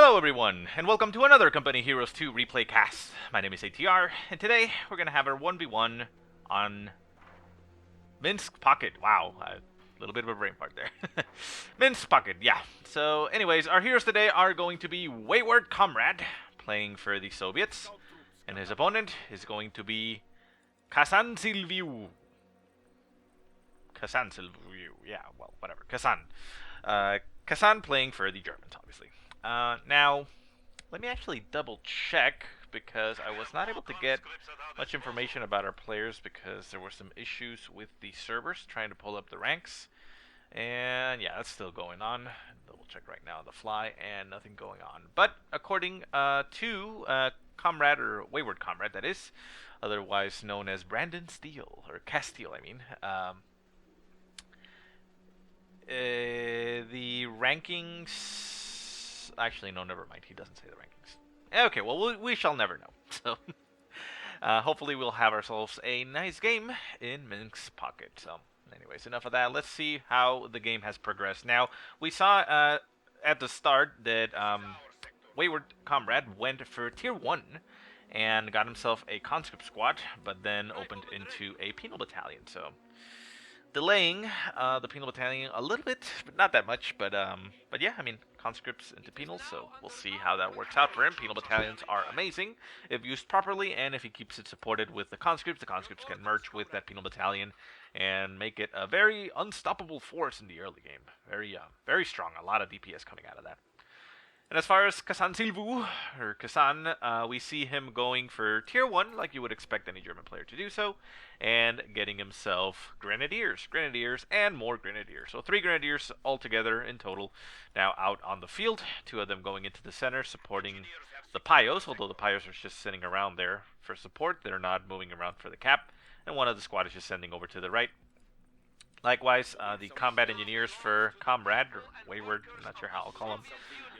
Hello everyone, and welcome to another Company Heroes 2 replay cast. My name is ATR, and today we're going to have our 1v1 on Minsk Pocket. Wow, a little bit of a brain fart there. Minsk Pocket, yeah. So anyways, our heroes today are going to be Wayward-comrade, playing for the Soviets, and his opponent is going to be cazansilviu. Cazansilviu, yeah, well, whatever. Kazan playing for the Germans, obviously. Now, let me actually double check, because I was not able to get much information about our players because there were some issues with the servers trying to pull up the ranks. And yeah, that's still going on. Double check right now on the fly, and nothing going on. But according to Comrade, or Wayward Comrade, that is, otherwise known as Brandon Steele, or Castile, I mean, the rankings... Actually, no, never mind. He doesn't say the rankings. Okay, well, we shall never know. So, hopefully we'll have ourselves a nice game in Minsk Pocket. So, anyways, enough of that. Let's see how the game has progressed. Now, we saw at the start that Wayward Comrade went for Tier 1 and got himself a conscript squad, but then opened into a penal battalion. So, delaying the penal battalion a little bit, but not that much. But yeah, I mean, conscripts into penals, so we'll see how that works out for him. Penal battalions are amazing if used properly, and if he keeps it supported with the conscripts can merge with that penal battalion and make it a very unstoppable force in the early game. Very strong. A lot of DPS coming out of that. And as far as cazansilviu, or Kazan, we see him going for Tier 1, like you would expect any German player to do so, and getting himself Grenadiers, and more Grenadiers. So 3 Grenadiers altogether in total now out on the field, 2 of them going into the center, supporting the Pios, although the Pios are just sitting around there for support. They're not moving around for the cap, and one of the squad is just sending over to the right. Likewise, the combat engineers for Comrade, or Wayward, I'm not sure how I'll call them,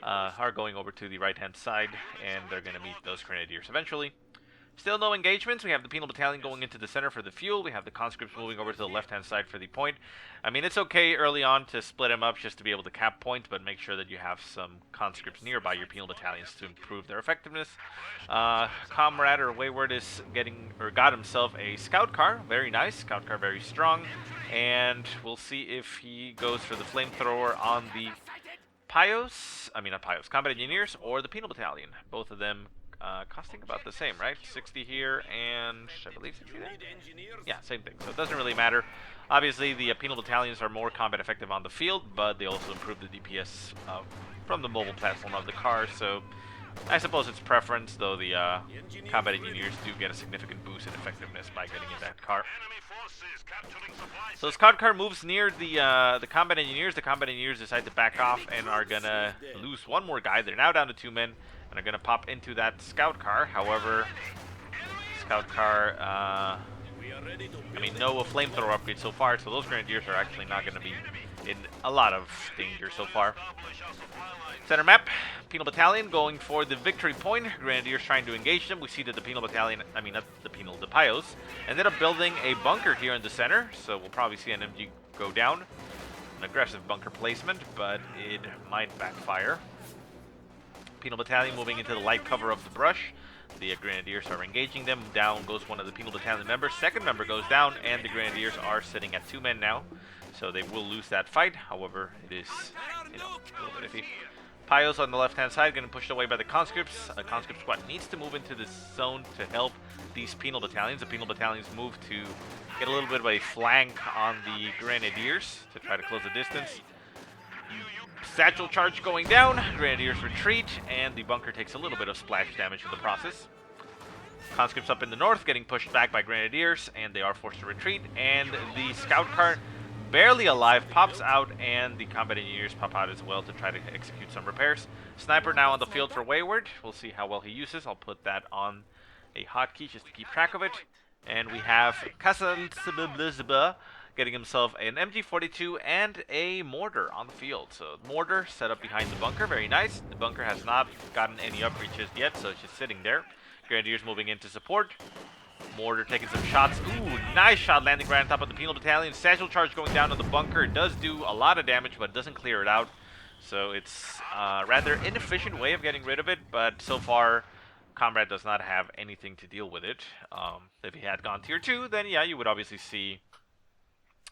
are going over to the right-hand side, and they're going to meet those Grenadiers eventually. Still no engagements. We have the penal battalion going into the center for the fuel. We have the conscripts moving over to the left-hand side for the point. I mean, it's okay early on to split them up just to be able to cap points, but make sure that you have some conscripts nearby your penal battalions to improve their effectiveness. Comrade, or Wayward, is got himself a scout car. Very nice. Scout car, very strong. And we'll see if he goes for the flamethrower on the combat engineers, or the penal battalion. Both of them costing about the same, right? 60 here, and I believe 60 there? Yeah, same thing. So it doesn't really matter. Obviously, the penal battalions are more combat effective on the field, but they also improve the DPS from the mobile platform of the car, so I suppose it's preference, though the combat engineers do get a significant boost in effectiveness by getting in that car. So the scout car moves near the combat engineers. The combat engineers decide to back off and are gonna lose one more guy. They're now down to 2 men and are gonna pop into that scout car. However, scout car, no flamethrower upgrade so far, so those grenadiers are actually not gonna be in a lot of danger so far. Center map, penal battalion going for the victory point. Grenadiers trying to engage them. We see that the penal battalion, the Pios, ended up building a bunker here in the center, so we'll probably see an MG go down. An aggressive bunker placement, but it might backfire. Penal battalion moving into the light cover of the brush. The Grenadiers are engaging them. Down goes one of the penal battalion members. Second member goes down, and the Grenadiers are sitting at 2 men now, so they will lose that fight. However, it is, a little bit iffy. Pios on the left-hand side getting pushed away by the conscripts. A conscript squad needs to move into this zone to help these penal battalions. The penal battalions move to get a little bit of a flank on the Grenadiers to try to close the distance. Satchel charge going down. Grenadiers retreat, and the bunker takes a little bit of splash damage in the process. Conscripts up in the north getting pushed back by Grenadiers, and they are forced to retreat. And the scout car, barely alive, pops out, and the combat engineers pop out as well to try to execute some repairs. Sniper now on the field for Wayward. We'll see how well he uses. I'll put that on a hotkey just to keep track of it. And we have cazansilviu getting himself an MG42 and a mortar on the field. So mortar set up behind the bunker, very nice. The bunker has not gotten any upgrades just yet, so it's just sitting there. Grenadiers moving in to support. Mortar taking some shots. Ooh, nice shot landing right on top of the penal battalion. Satchel charge going down on the bunker. It does do a lot of damage, but it doesn't clear it out. So it's a rather inefficient way of getting rid of it, but so far, Comrade does not have anything to deal with it. If he had gone tier 2, then yeah, you would obviously see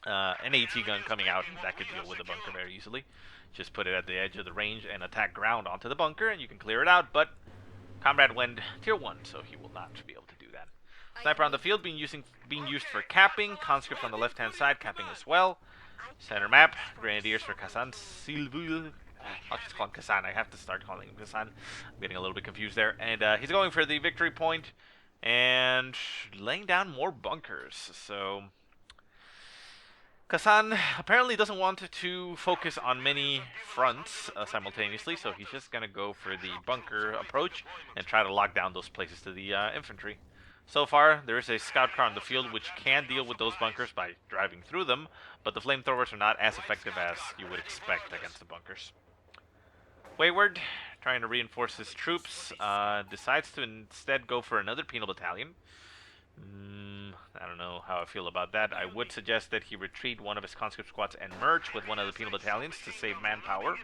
an AT gun coming out, and that could deal with the bunker very easily. Just put it at the edge of the range and attack ground onto the bunker, and you can clear it out, but Comrade went tier 1, so he will not be able to do that. Sniper on the field being used for capping. Conscript on the left-hand side, capping as well. Center map, Grenadiers for cazansilviu. I'll just call him Kazan. I have to start calling him Kazan. I'm getting a little bit confused there. And he's going for the victory point and laying down more bunkers. So Kazan apparently doesn't want to focus on many fronts simultaneously, so he's just going to go for the bunker approach and try to lock down those places to the infantry. So far, there is a scout car on the field which can deal with those bunkers by driving through them, but the flamethrowers are not as effective as you would expect against the bunkers. Wayward, trying to reinforce his troops, decides to instead go for another penal battalion. I don't know how I feel about that. I would suggest that he retreat one of his conscript squads and merge with one of the penal battalions to save manpower.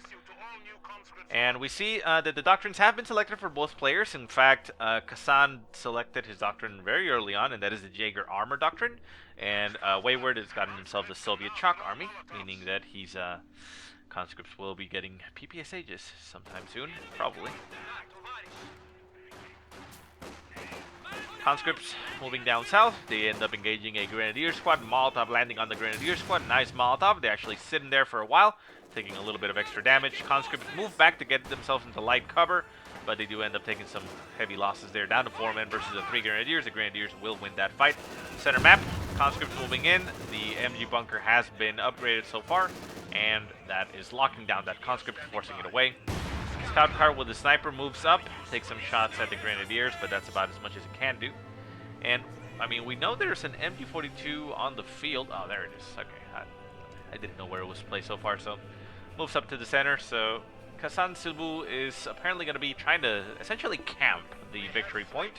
And we see that the doctrines have been selected for both players. In fact, Kazan selected his doctrine very early on, and that is the Jaeger armor doctrine. And Wayward has gotten himself the Soviet chalk army, meaning that his conscripts will be getting PPS Aegis sometime soon, probably. Conscripts moving down south. They end up engaging a Grenadier squad. Molotov landing on the Grenadier squad. Nice Molotov. They actually sit in there for a while, taking a little bit of extra damage. Conscripts move back to get themselves into light cover, but they do end up taking some heavy losses there. Down to 4 men versus the 3 Grenadiers. The Grenadiers will win that fight. Center map. Conscripts moving in. The MG bunker has been upgraded so far, and that is locking down that conscript, forcing it away. Scout car with the sniper moves up, takes some shots at the Grenadiers, but that's about as much as it can do. And, I mean, we know there's an MG42 on the field. Oh, there it is. Okay, I didn't know where it was placed so far, so moves up to the center. So cazansilviu is apparently going to be trying to essentially camp the victory point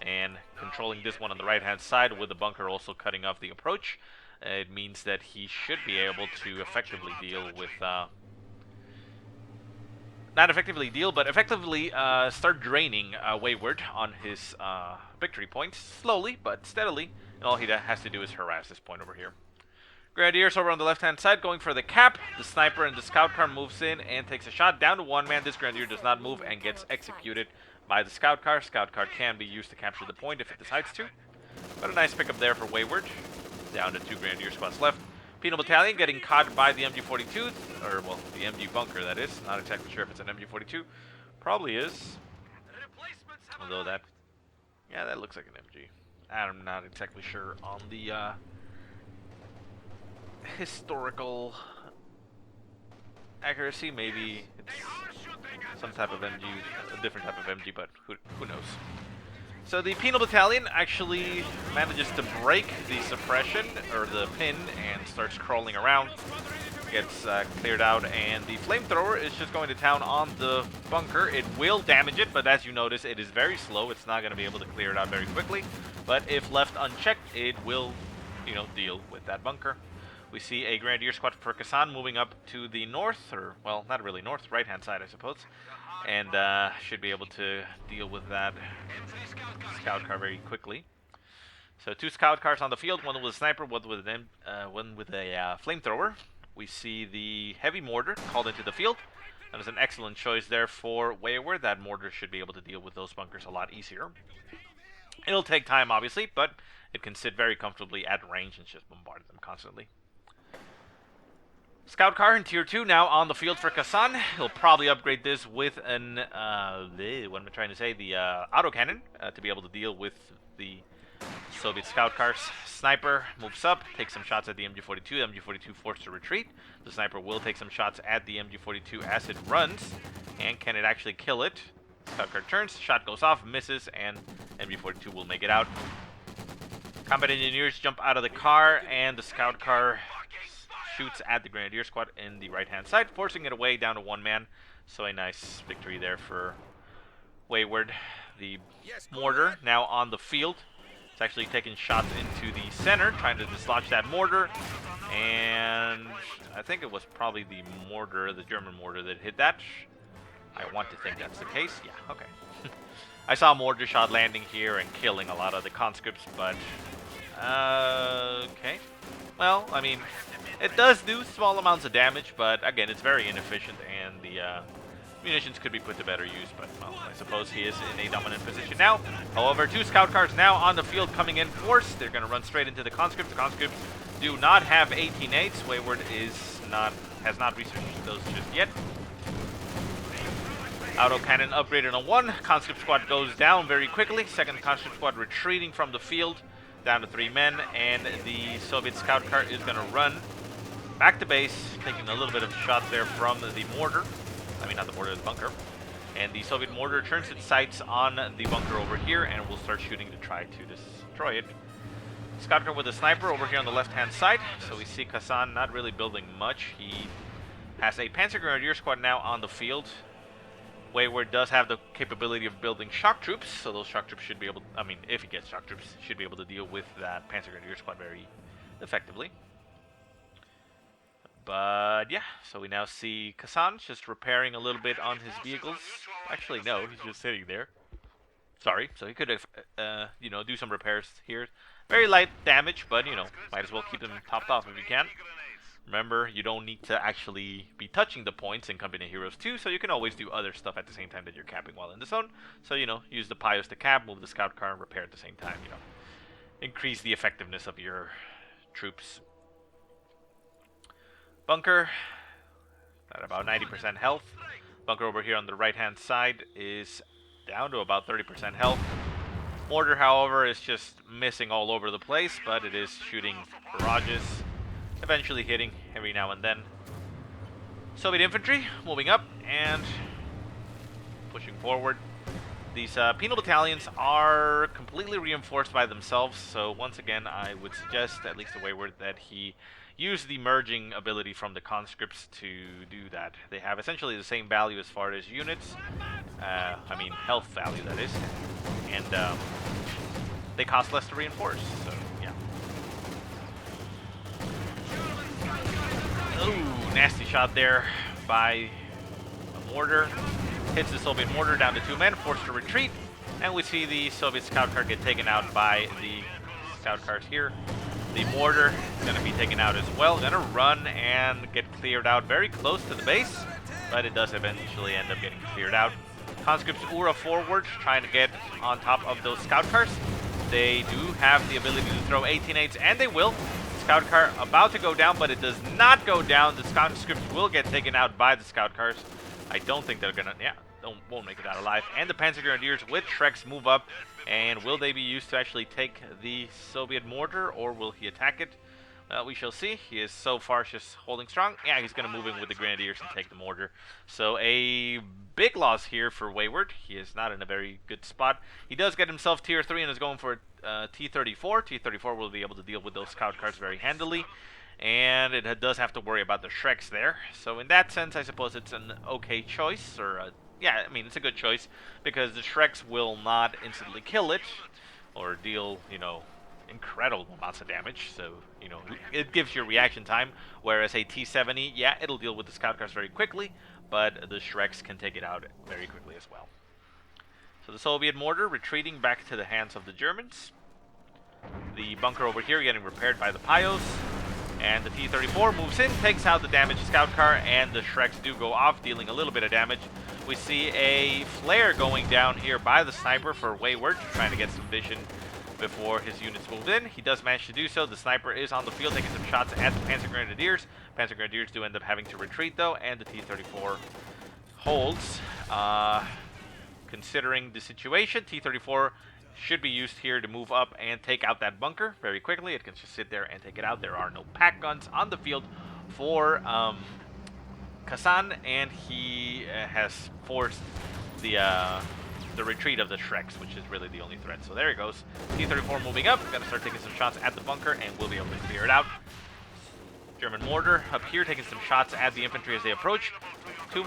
and controlling this one on the right-hand side with the bunker also cutting off the approach. It means that he should be able to effectively deal with... not effectively deal, but effectively start draining Wayward on his victory points, slowly but steadily, and all he has to do is harass this point over here. Grenadiers over on the left-hand side going for the cap. The sniper and the scout car moves in and takes a shot down to 1 man. This Grenadier does not move and gets executed by the scout car. Scout car can be used to capture the point if it decides to, but a nice pickup there for Wayward. Down to 2 Grenadier squads left. Penal Battalion getting caught by the MG42, or, well, the MG bunker, that is. Not exactly sure if it's an MG42. Probably is. Although that, yeah, that looks like an MG. I'm not exactly sure on the historical accuracy. Maybe it's some type of MG, a different type of MG, but who knows. So the Penal Battalion actually manages to break the suppression, or the pin, and starts crawling around. Gets cleared out, and the flamethrower is just going to town on the bunker. It will damage it, but as you notice, it is very slow. It's not going to be able to clear it out very quickly. But if left unchecked, it will, you know, deal with that bunker. We see a Grenadier squad for Kazan moving up to the north, or, well, not really north, right-hand side, I suppose. And should be able to deal with that scout car very quickly. So 2 scout cars on the field, one with a sniper, one with a flamethrower. We see the heavy mortar called into the field. That is an excellent choice there for Wayward. That mortar should be able to deal with those bunkers a lot easier. It'll take time, obviously, but it can sit very comfortably at range and just bombard them constantly. Scout car in tier 2 now on the field for Kazan. He'll probably upgrade this with an, what am I trying to say? The autocannon to be able to deal with the Soviet scout cars. Sniper moves up, takes some shots at the MG42. The MG42 forced to retreat. The sniper will take some shots at the MG42 as it runs. And can it actually kill it? Scout car turns, shot goes off, misses, and MG42 will make it out. Combat engineers jump out of the car, and the scout car shoots at the Grenadier squad in the right-hand side, forcing it away down to 1 man. So a nice victory there for Wayward. The mortar now on the field. It's actually taking shots into the center, trying to dislodge that mortar. And I think it was probably the mortar, the German mortar, that hit that. I want to think that's the case. Yeah, okay. I saw a mortar shot landing here and killing a lot of the conscripts, but... okay. Well, I mean, it does do small amounts of damage, but again, it's very inefficient, and the munitions could be put to better use, but, well, I suppose he is in a dominant position now. However, 2 scout cars now on the field coming in force. They're going to run straight into the conscripts. The conscripts do not have 18-8s. Wayward has not researched those just yet. Autocannon upgraded on 1. Conscript squad goes down very quickly. Second conscript squad retreating from the field, down to 3 men, and the Soviet scout car is going to run back to base, taking a little bit of shot there from the mortar. I mean, not the mortar, the bunker. And the Soviet mortar turns its sights on the bunker over here and will start shooting to try to destroy it. Scout car with a sniper over here on the left-hand side. So we see Kazan not really building much. He has a Panzer Grenadier squad now on the field. Wayward does have the capability of building shock troops, so those shock troops should be able, I mean, if he gets shock troops, should be able to deal with that Panzer Grenadier squad very effectively. But yeah, so we now see Kazan just repairing a little bit on his vehicles. Actually, no, he's just sitting there. Sorry, so he could have, you know, do some repairs here. Very light damage, but, you know, might as well keep them topped off if you can. Remember, you don't need to actually be touching the points in Company of Heroes 2, so you can always do other stuff at the same time that you're capping while in the zone. So, you know, use the Pios to cap, move the scout car, and repair at the same time, you know. Increase the effectiveness of your troops. Bunker, at about 90% health. Bunker over here on the right-hand side is down to about 30% health. Mortar, however, is just missing all over the place, but it is shooting barrages, eventually hitting every now and then. Soviet infantry moving up and pushing forward. These penal battalions are completely reinforced by themselves, so once again I would suggest, at least to Wayward, that he use the merging ability from the conscripts to do that. They have essentially the same value as far as units, I mean health value that is, and they cost less to reinforce, so yeah. Ooh, nasty shot there by a mortar. Hits the Soviet mortar down to 2 men, forced to retreat, and we see the Soviet scout car get taken out by the scout cars here. The mortar is going to be taken out as well. Going to run and get cleared out very close to the base, but it does eventually end up getting cleared out. Conscripts Ura forward, trying to get on top of those scout cars. They do have the ability to throw 18-8s, and they will. Scout car about to go down, but it does not go down. The conscripts will get taken out by the scout cars. I don't think they're gonna, won't make it out alive. And the Panzer Grenadiers with Shreks move up, and will they be used to actually take the Soviet mortar, or will he attack it? Well, we shall see. He is so far just holding strong. Yeah, he's going to move in with the Grenadiers and take the mortar. So a big loss here for Wayward. He is not in a very good spot. He does get himself tier 3 and is going for T-34. T-34 will be able to deal with those scout cars very handily. And it does have to worry about the Shreks there. So in that sense, I suppose it's an okay choice. Or yeah, I mean, it's a good choice. Because the Shreks will not instantly kill it. Or deal, you know, incredible amounts of damage, so you know it gives you reaction time, whereas a T-70, yeah, it'll deal with the scout cars very quickly, but the Shreks can take it out very quickly as well. So the Soviet mortar retreating back to the hands of the Germans. The bunker over here getting repaired by the Pios, and the T-34 moves in, takes out the damaged scout car, and the Shreks do go off, dealing a little bit of damage. We see a flare going down here by the sniper for Wayward, trying to get some vision before his units move in. He does manage to do so. The sniper is on the field taking some shots at the Panzer Grenadiers. Panzer Grenadiers do end up having to retreat though, and the T-34 holds. Considering the situation, T-34 should be used here to move up and take out that bunker very quickly. It can just sit there and take it out. There are no pack guns on the field for Kazan, and he has forced the retreat of the Shreks, which is really the only threat. So there it goes. T-34 moving up. Gonna start taking some shots at the bunker, and we'll be able to clear it out. German mortar up here taking some shots at the infantry as they approach. Too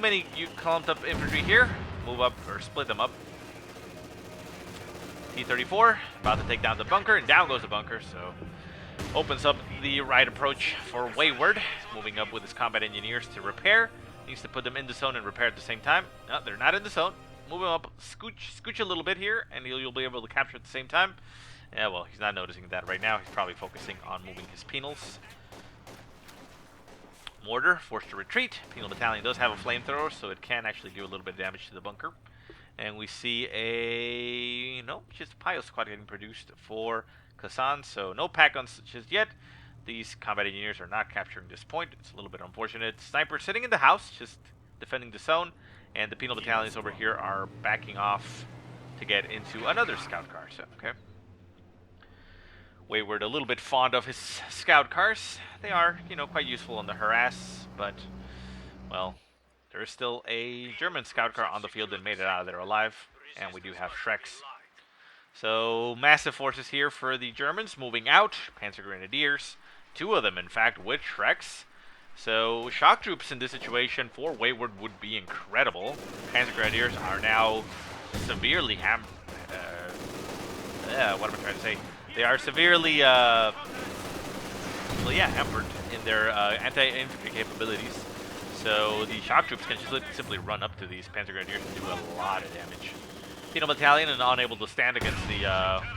many clumped up infantry here. Move up, or split them up. T-34 about to take down the bunker, and down goes the bunker. So Opens up the right approach for Wayward, moving up with his combat engineers to repair. Needs to put them in the zone and repair at the same time. No, they're not in the zone. Move him up, scooch a little bit here, and you'll be able to capture at the same time. Yeah, well, he's not noticing that right now. He's probably focusing on moving his penals. Mortar, forced to retreat. Penal Battalion does have a flamethrower, so it can actually do a little bit of damage to the bunker. And we see a... no, just a Pio squad getting produced for Kazan, so no pack guns just yet. These combat engineers are not capturing this point. It's a little bit unfortunate. Sniper sitting in the house, just defending the zone. And the penal battalions over here are backing off to get into another scout car. So, okay. Wayward a little bit fond of his scout cars. They are, you know, quite useful on the harass, but, well, there is still a German scout car on the field that made it out of there alive. And we do have Shreks. So, massive forces here for the Germans moving out. Panzer Grenadiers. 2 of them, in fact, with Shreks. So, shock troops in this situation for Wayward would be incredible. Panzer Grenadiers are now severely what am I trying to say? They are severely, well, yeah, hampered in their anti-infantry capabilities. So, the shock troops can just simply run up to these Panzer Grenadiers and do a lot of damage. Penal Battalion is unable to stand against the,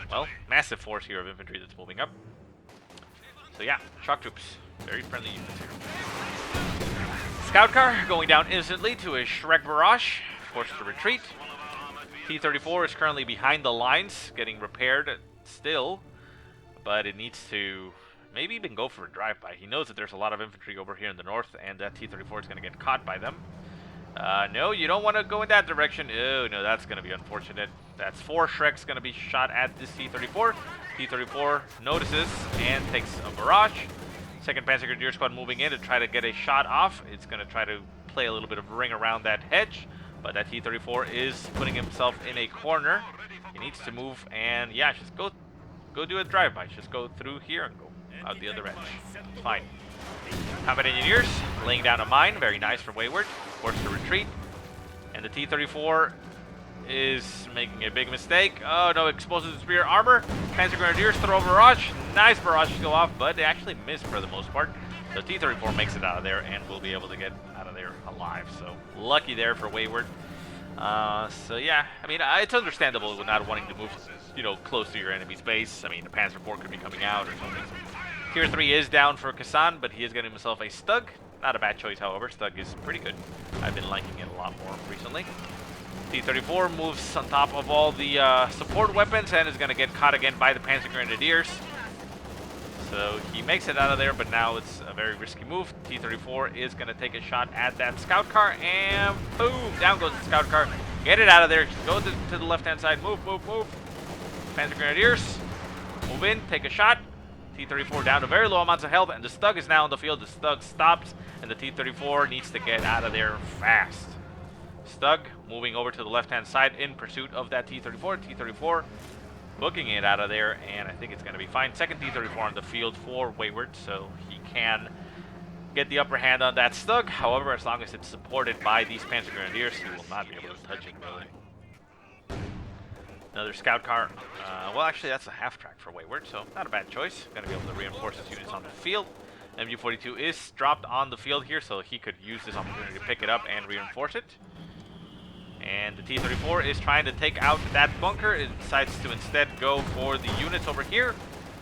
well, massive force here of infantry that's moving up. So yeah, shock troops, very friendly units here. Scout car going down instantly to a Shrek barrage, forced to retreat. T-34 is currently behind the lines, getting repaired still, but it needs to maybe even go for a drive-by. He knows that there's a lot of infantry over here in the north, and that T-34 is going to get caught by them. No, you don't want to go in that direction. Oh, no, that's going to be unfortunate. That's 4 Shreks going to be shot at this T-34. T-34 notices and takes a barrage. 2nd Panzer Grenadier Squad moving in to try to get a shot off. It's going to try to play a little bit of ring around that hedge, but that T-34 is putting himself in a corner. He needs to move, and yeah, just go do a drive-by. Just go through here and go out the other edge. Fine. Combat engineers laying down a mine. Very nice for Wayward. Forced to retreat. And the T-34 is making a big mistake. Oh no, exposes the spear armor. Panzer Grenadiers throw a barrage. Nice barrage to go off, but they actually miss for the most part. So T-34 makes it out of there and will be able to get out of there alive. So lucky there for Wayward. So yeah, I mean, it's understandable with not wanting to move, you know, close to your enemy's base. I mean, the Panzer IV could be coming out or something. Tier 3 is down for Kazan, but he is getting himself a Stug. Not a bad choice, however. Stug is pretty good. I've been liking it a lot more recently. T-34 moves on top of all the support weapons and is going to get caught again by the Panzer Grenadiers. So he makes it out of there, but now it's a very risky move. T-34 is going to take a shot at that scout car, and boom! Down goes the scout car. Get it out of there. Just go to the left-hand side. Move, move, move. Panzer Grenadiers, move in, take a shot. T-34 down to very low amounts of health, and the Stug is now on the field. The Stug stops, and the T-34 needs to get out of there fast. Stug moving over to the left-hand side in pursuit of that T-34. T-34 booking it out of there, and I think it's going to be fine. 2nd T-34 on the field for Wayward, so he can get the upper hand on that Stug. However, as long as it's supported by these Panzer Grenadiers, he will not be able to touch it, really. Another scout car. Well, actually, that's a half-track for Wayward, so not a bad choice. Going to be able to reinforce his units on the field. MG42 is dropped on the field here, so he could use this opportunity to pick it up and reinforce it. And the T-34 is trying to take out that bunker. It decides to instead go for the units over here.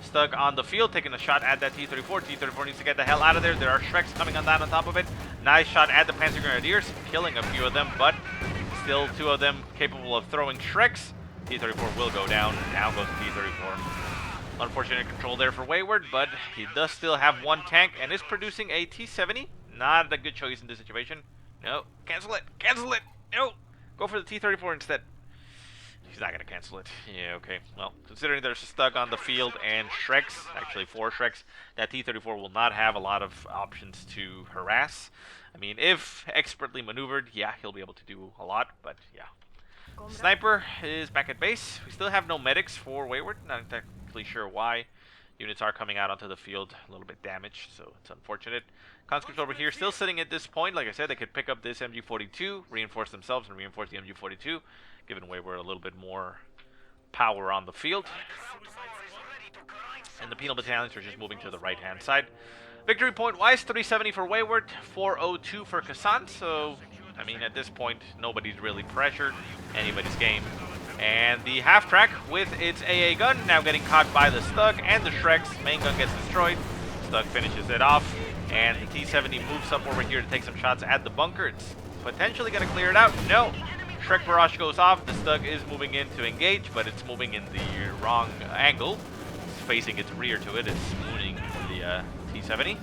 Stug on the field, taking a shot at that T-34. T-34 needs to get the hell out of there. There are Shreks coming on down on top of it. Nice shot at the Panzer Grenadiers, killing a few of them, but still 2 of them capable of throwing Shreks. T-34 will go down. Down goes the T-34. Unfortunate control there for Wayward, but he does still have 1 tank and is producing a T-70. Not a good choice in this situation. No, cancel it. Cancel it. No. Go for the T-34 instead. He's not going to cancel it. Yeah, okay. Well, considering there's a Stug on the field and Shreks, actually 4 Shreks, that T-34 will not have a lot of options to harass. I mean, if expertly maneuvered, yeah, he'll be able to do a lot, but yeah. Sniper is back at base. We still have no medics for Wayward. Not exactly sure why. Units are coming out onto the field a little bit damaged, so it's unfortunate. Conscripts over here still sitting at this point. Like I said, they could pick up this MG42, reinforce themselves, and reinforce the MG42, giving Wayward a little bit more power on the field. And the penal battalions are just moving to the right-hand side. Victory point-wise, 370 for Wayward, 402 for Kazan. So, I mean, at this point, nobody's really pressured anybody's game. And the half-track with its AA gun now getting caught by the Stug, and the Shrek's main gun gets destroyed. Stug finishes it off, and the T-70 moves up over here to take some shots at the bunker. It's potentially going to clear it out. No. Shrek barrage goes off. The Stug is moving in to engage, but it's moving in the wrong angle. It's facing its rear to it. It's mooning the T-70.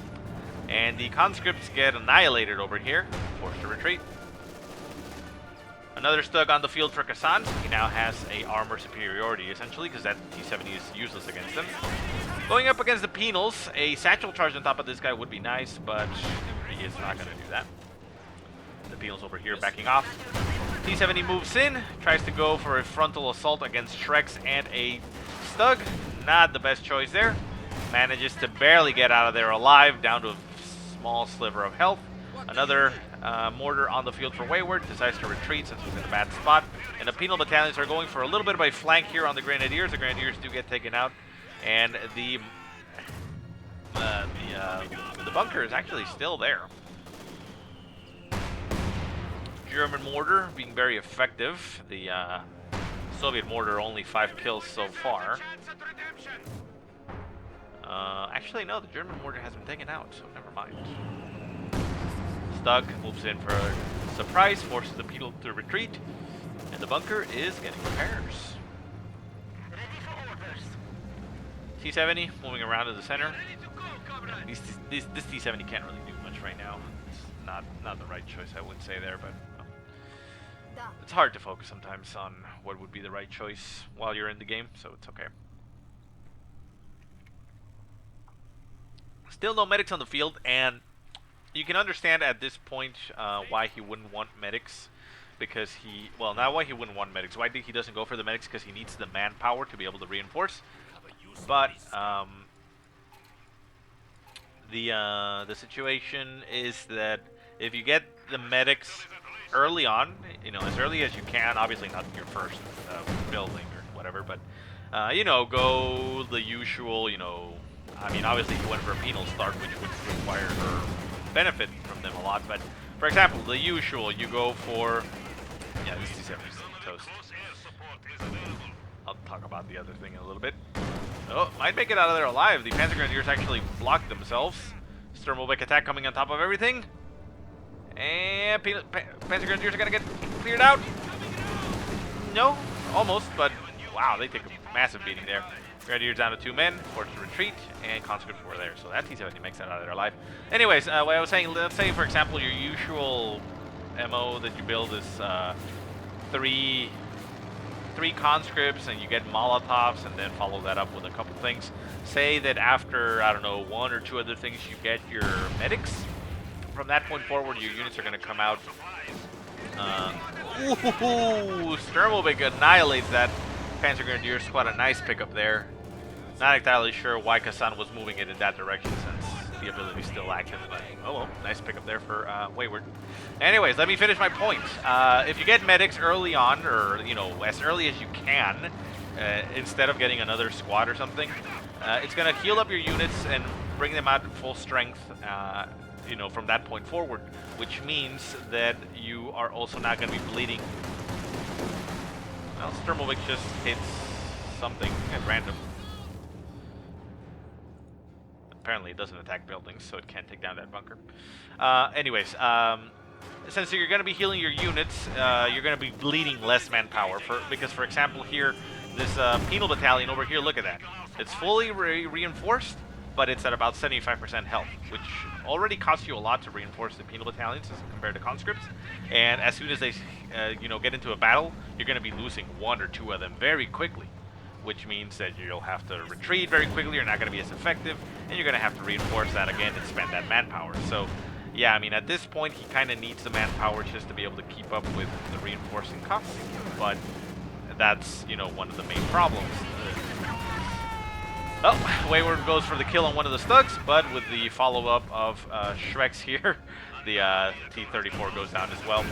And the conscripts get annihilated over here, forced to retreat. Another Stug on the field for Kazan. He now has a armor superiority, essentially, because that T-70 is useless against him. Going up against the Penals, a satchel charge on top of this guy would be nice, but he is not going to do that. The Penals over here backing off. T-70 moves in, tries to go for a frontal assault against Shreks and a Stug. Not the best choice there. Manages to barely get out of there alive, down to a small sliver of health. Another mortar on the field for Wayward, decides to retreat since he's in a bad spot. And the penal battalions are going for a little bit of a flank here on the Grenadiers. The Grenadiers do get taken out. And the bunker is actually still there. German mortar being very effective. The Soviet mortar only 5 kills so far. Actually, no, the German mortar has been taken out, so never mind. Stug moves in for a surprise, forces the penal to retreat, and the bunker is getting repairs. T-70 moving around to the center. This T-70 can't really do much right now. It's not the right choice, I would say there, but it's hard to focus sometimes on what would be the right choice while you're in the game, so it's okay. Still no medics on the field, and you can understand at this point why he wouldn't want medics, because well, not why he wouldn't want medics, why he doesn't go for the medics, because he needs the manpower to be able to reinforce. But the situation is that if you get the medics early on, you know, as early as you can, obviously not your first building or whatever, but you know, go the usual, you know, I mean, obviously he went for a penal start, which would require or benefit from them a lot, but for example, the usual, you go for, yeah, this T-70 is toast. I'll talk about the other thing in a little bit. Oh, might make it out of there alive. The Panzer Grenadiers actually blocked themselves. Sturmovik attack coming on top of everything. And Panzer Grenadiers are going to get cleared out. No, almost, but wow, they take a massive beating there. Grenadiers down to 2 men, forced to retreat, and conscripts were there. So that T-70 makes that out of there alive. Anyways, what I was saying, let's say, for example, your usual MO that you build is 3 conscripts, and you get Molotovs, and then follow that up with a couple things. Say that after, I don't know, 1 or 2 other things, you get your medics. From that point forward, your units are going to come out. Sturmovik annihilates that Panzer Grenadier squad. A nice pickup there. Not entirely sure why Kazan was moving it in that direction since the ability is still active. But, oh well, nice pickup there for Wayward. Anyways, let me finish my point. If you get medics early on, or you know, as early as you can, instead of getting another squad or something, it's going to heal up your units and bring them out at full strength. You know, from that point forward, which means that you are also not going to be bleeding. Well, Sturmovik just hits something at random. Apparently it doesn't attack buildings, so it can't take down that bunker. Anyways, since you're going to be healing your units, you're going to be bleeding less manpower. Because, for example, here, this penal battalion over here, look at that. It's fully reinforced, but it's at about 75% health, which already costs you a lot to reinforce the penal battalions as compared to conscripts. And as soon as they, you know, get into a battle, you're going to be losing 1 or 2 of them very quickly, which means that you'll have to retreat very quickly. You're not going to be as effective, and you're going to have to reinforce that again and spend that manpower. So, yeah, I mean, at this point, he kind of needs the manpower just to be able to keep up with the reinforcing costs. But that's, you know, one of the main problems. Oh, Wayward goes for the kill on one of the Stugs, but with the follow-up of Shreks here, the T-34 goes down as well.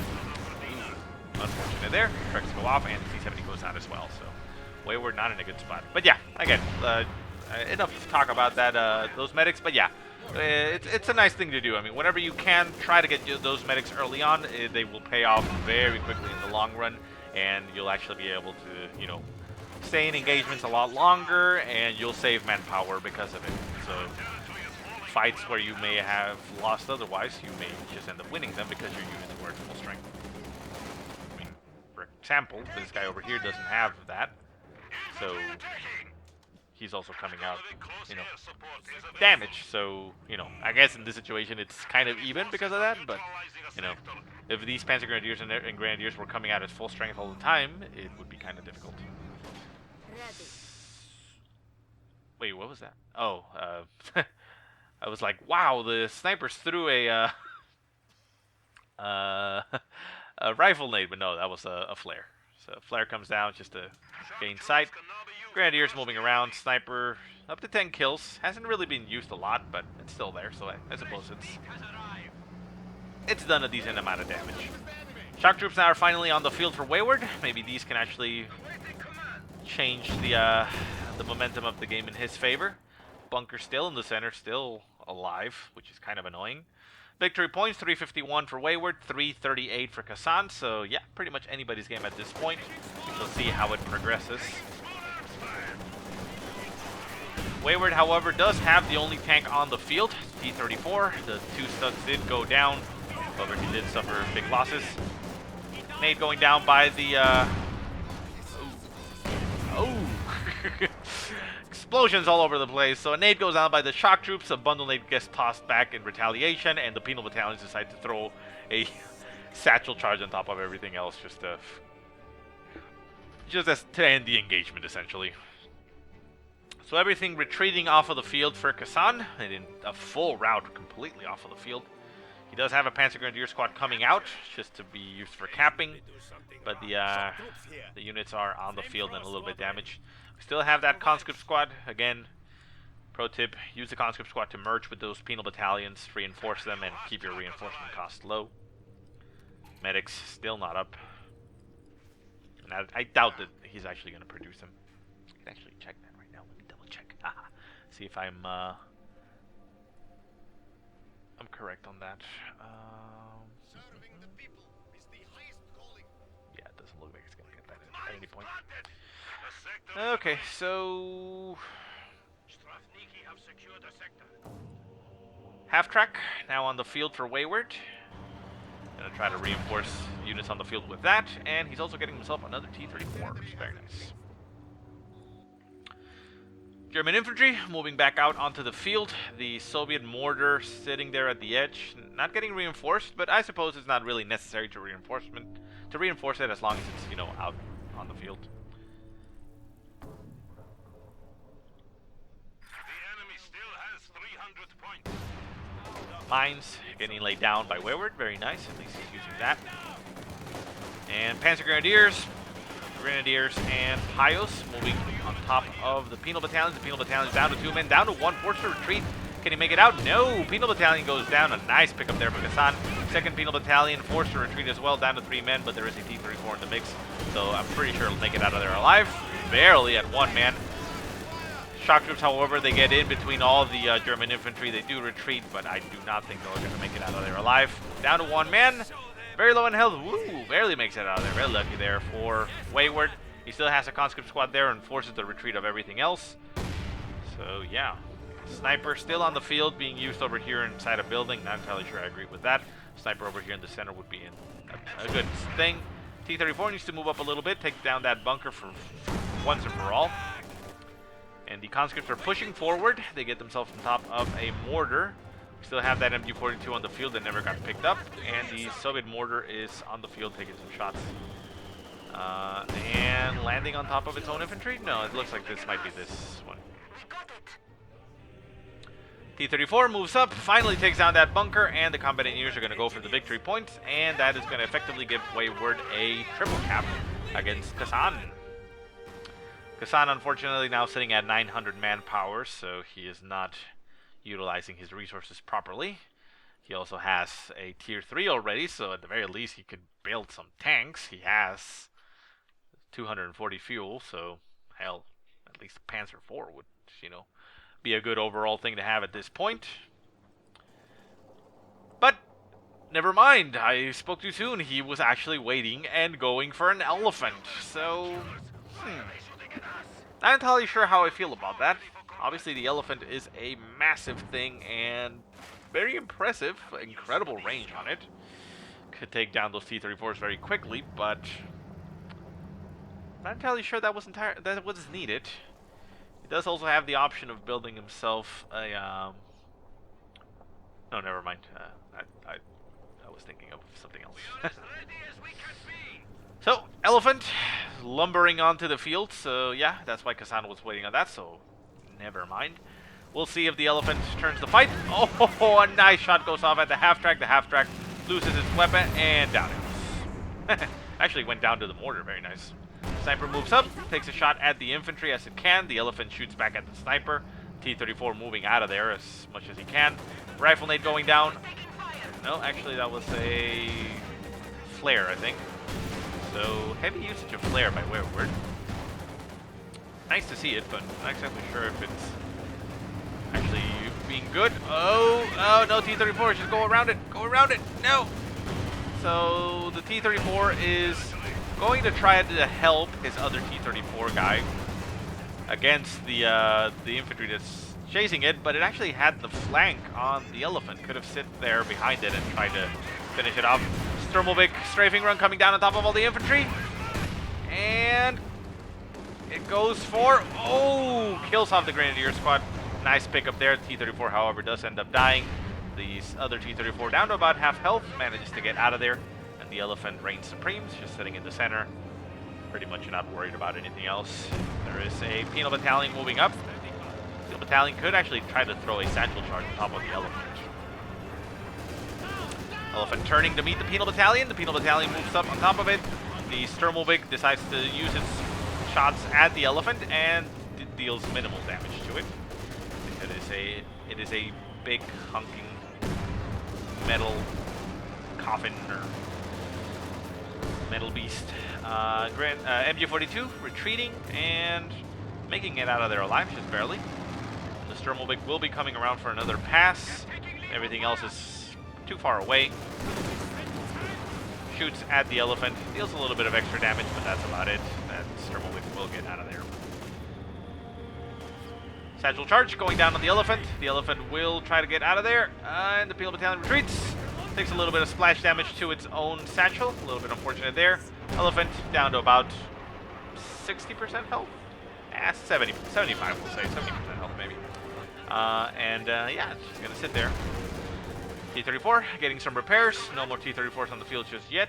Unfortunate there. Shreks go off, and the T-70 goes down as well. So Wayward not in a good spot. But yeah, again, enough talk about that. Those medics. But yeah, it's a nice thing to do. I mean, whenever you can, try to get those medics early on. They will pay off very quickly in the long run, and you'll actually be able to, you know, stay in engagements a lot longer, and you'll save manpower because of it. So fights where you may have lost otherwise, you may just end up winning them because your units were at full strength. I mean, for example, this guy over here doesn't have that, so he's also coming out, you know, damaged. So, you know, I guess in this situation it's kind of even because of that, but, you know, if these Panzer Grenadiers and Grenadiers were coming out at full strength all the time, it would be kind of difficult. Wait, what was that? Oh, I was like, wow, the snipers threw a a rifle nade, but no, that was a flare. So flare comes down just to gain sight. Grenadiers moving around. Sniper up to 10 kills. Hasn't really been used a lot, but it's still there, so I suppose it's done a decent amount of damage. Shock troops now are finally on the field for Wayward. Maybe these can actually change the momentum of the game in his favor. Bunker still in the center, still alive, which is kind of annoying. Victory points, 351 for Wayward, 338 for Kazan. So yeah, pretty much anybody's game at this point. We shall see how it progresses. Wayward, however, does have the only tank on the field, T-34. The 2 studs did go down, however he did suffer big losses. Nade going down by the explosions all over the place. So a nade goes down by the shock troops, a bundle nade gets tossed back in retaliation, and the penal battalions decide to throw a satchel charge on top of everything else, just as to end the engagement, essentially. So everything retreating off of the field for Kazan, and in a full rout completely off of the field. He does have a Panzer Grenadier squad coming out, just to be used for capping, but the units are on the field and a little bit damaged. We still have that conscript squad. Again, pro tip, use the conscript squad to merge with those penal battalions, reinforce them, and keep your reinforcement costs low. Medics still not up. And I doubt that he's actually going to produce them. I can actually check that right now. Let me double check. See if I'm correct on that. Yeah, it doesn't look like it's going to get that at any point. Okay, so half track now on the field for Wayward. Gonna try to reinforce units on the field with that, and he's also getting himself another T-34, which is very nice. German infantry moving back out onto the field. The Soviet mortar sitting there at the edge, not getting reinforced, but I suppose it's not really necessary to reinforce it as long as it's, you know, out on the field. Mines getting laid down by Wayward, very nice, at least he's using that. And Panzer Grenadiers and Pios moving on top of the penal battalions. The penal battalion is down to 2 men, down to 1, forced to retreat. Can he make it out? No, penal battalion goes down, a nice pickup there for Kazan. Second penal battalion forced to retreat as well, down to 3 men, but there is a T-34 in the mix, so I'm pretty sure he'll make it out of there alive. Barely at 1 man. Shock troops, however, they get in between all the German infantry. They do retreat, but I do not think they're going to make it out of there alive. Down to 1 man. Very low in health. Woo! Barely makes it out of there. Very lucky there for Wayward. He still has a conscript squad there and forces the retreat of everything else. So, yeah. Sniper still on the field, being used over here inside a building. Not entirely sure I agree with that. Sniper over here in the center would be a good thing. T-34 needs to move up a little bit, take down that bunker for once and for all. And the conscripts are pushing forward. They get themselves on top of a mortar. We still have that MG-42 on the field that never got picked up. And the Soviet mortar is on the field taking some shots. And landing on top of its own infantry? No, it looks like this might be this one. T-34 moves up, finally takes down that bunker, and the combat engineers are going to go for the victory point. And that is going to effectively give Wayward a triple cap against Kazan. Kazan, unfortunately, now sitting at 900 manpower, so he is not utilizing his resources properly. He also has a tier 3 already, so at the very least he could build some tanks. He has 240 fuel, so hell, at least Panzer IV would, you know, be a good overall thing to have at this point. But never mind, I spoke too soon. He was actually waiting and going for an elephant. So, not entirely sure how I feel about that. Obviously, the elephant is a massive thing and very impressive, incredible range on it. Could take down those T-34s very quickly, but not entirely sure that was needed. He does also have the option of building himself a no, never mind. I was thinking of something else. So, elephant lumbering onto the field. So yeah, that's why Kazan was waiting on that. So never mind. We'll see if the elephant turns the fight. Oh, a nice shot goes off at the half track. The half track loses its weapon and down it goes. Actually went down to the mortar. Very nice. Sniper moves up, takes a shot at the infantry as it can. The elephant shoots back at the sniper. T-34 moving out of there as much as he can. Rifle nade going down. No, actually that was a flare, I think. So, heavy usage of flare by Wayward. Nice to see it, but not exactly sure if it's actually being good. Oh, no, T-34, just go around it. Go around it. No. So, the T-34 is going to try to help his other T-34 guy against the infantry that's chasing it, but it actually had the flank on the elephant. Could have sit there behind it and tried to finish it off. Sturmovik strafing run coming down on top of all the infantry. And it goes for, kills off the Grenadier squad. Nice pickup there. T-34, however, does end up dying. These other T-34 down to about half health, manages to get out of there. And the elephant reigns supreme, just sitting in the center. Pretty much not worried about anything else. There is a penal battalion moving up. The battalion could actually try to throw a satchel charge on top of the elephant. Elephant turning to meet the penal battalion. The penal battalion moves up on top of it. The Sturmovik decides to use its shots at the elephant and deals minimal damage to it. It is a big hunking metal coffin or metal beast. MG42 retreating and making it out of there alive, just barely. The Sturmovik will be coming around for another pass. Everything else is too far away. Shoots at the elephant, deals a little bit of extra damage, but that's about it. That Sturmovik will get out of there. Satchel charge going down on the elephant. The elephant will try to get out of there, and the penal battalion retreats. Takes a little bit of splash damage to its own satchel. A little bit unfortunate there. Elephant down to about 60% health? 75 we'll say. 70% health maybe. Yeah, it's just going to sit there. T-34 getting some repairs. No more T-34s on the field just yet.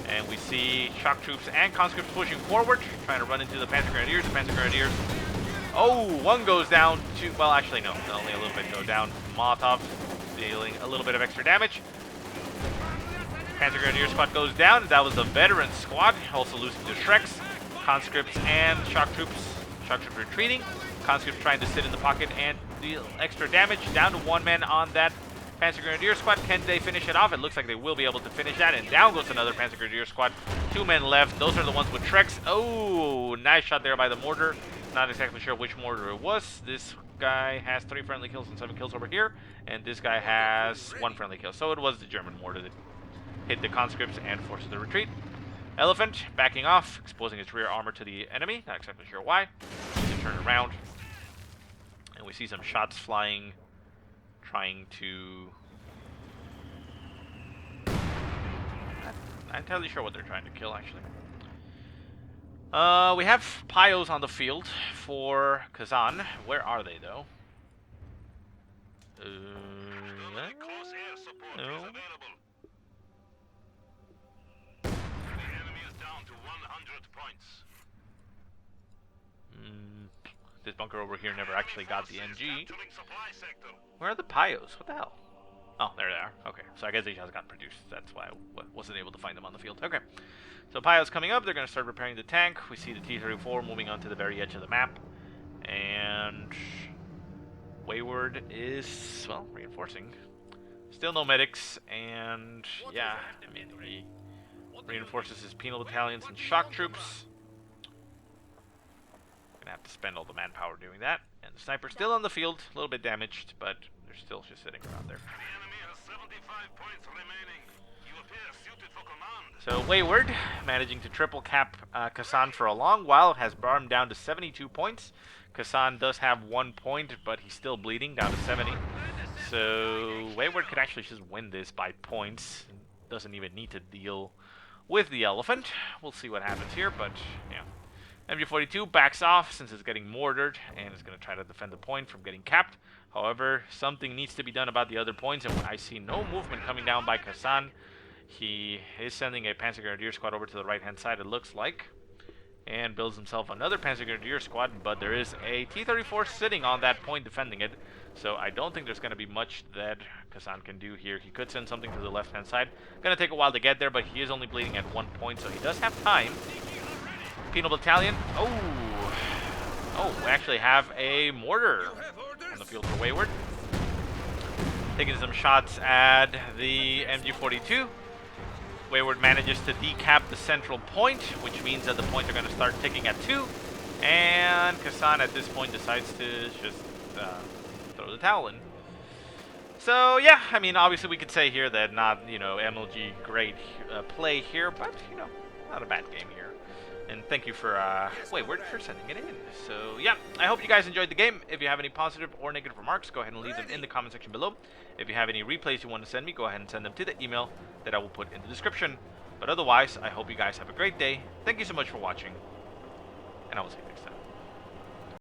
And we see shock troops and conscripts pushing forward, trying to run into the Panzer Grenadiers. The Panzer Grenadiers, one goes down. Two, well, actually no, only a little bit go down. Molotov dealing a little bit of extra damage. Panzer Grenadier squad goes down. That was the veteran squad, also losing to Shreks. Conscripts and shock troops. Shock troops retreating. Conscripts trying to sit in the pocket and deal extra damage. Down to one man on that Panzer Grenadier squad. Can they finish it off? It looks like they will be able to finish that. And down goes another Panzer Grenadier squad. 2 men left. Those are the ones with Shreks. Oh, nice shot there by the mortar. Not exactly sure which mortar it was. This guy has 3 friendly kills and 7 kills over here. And this guy has 1 friendly kill. So it was the German mortar that hit the conscripts and forces the retreat. Elephant backing off, exposing its rear armor to the enemy. Not exactly sure why. They turn around. And we see some shots flying, trying to... Not entirely sure what they're trying to kill, actually. We have Pios on the field for Kazan. Where are they, though? No. This bunker over here never actually got the NG. Where are the Pios? What the hell? Oh, there they are. Okay, so I guess they just got produced. That's why I wasn't able to find them on the field. Okay, so Pios coming up. They're going to start repairing the tank. We see the T-34 moving on to the very edge of the map. And Wayward is, well, reinforcing. Still no medics, and yeah, I mean, he reinforces his penal battalions and shock troops. gonna have to spend all the manpower doing that. And the sniper's still on the field, a little bit damaged, but they're still just sitting around there. The enemy has 75 points remaining. You appear suited for command. So Wayward, managing to triple cap Kazan for a long while, has brought him down to 72 points. Kazan does have 1 point, but he's still bleeding, down to 70. So Wayward could actually just win this by points. Doesn't even need to deal with the elephant. We'll see what happens here, but yeah. MG42 backs off since it's getting mortared and is going to try to defend the point from getting capped. However, something needs to be done about the other points, and I see no movement coming down by Kazan. He is sending a Panzer Grenadier squad over to the right-hand side, it looks like, and builds himself another Panzer Grenadier squad, but there is a T-34 sitting on that point defending it, so I don't think there's going to be much that Kazan can do here. He could send something to the left-hand side. Going to take a while to get there, but he is only bleeding at 1 point, so he does have time. Penal Battalion. Oh, we actually have a mortar on the field for Wayward. Taking some shots at the MG42. Wayward manages to decap the central point, which means that the points are going to start ticking at 2. And Kazan at this point decides to just throw the towel in. So yeah, I mean, obviously we could say here that not, MLG great play here, but, not a bad game here. And thank you for, Wayward for sending it in. So, yeah, I hope you guys enjoyed the game. If you have any positive or negative remarks, go ahead and leave them in the comment section below. If you have any replays you want to send me, go ahead and send them to the email that I will put in the description. But otherwise, I hope you guys have a great day. Thank you so much for watching, and I will see you next time.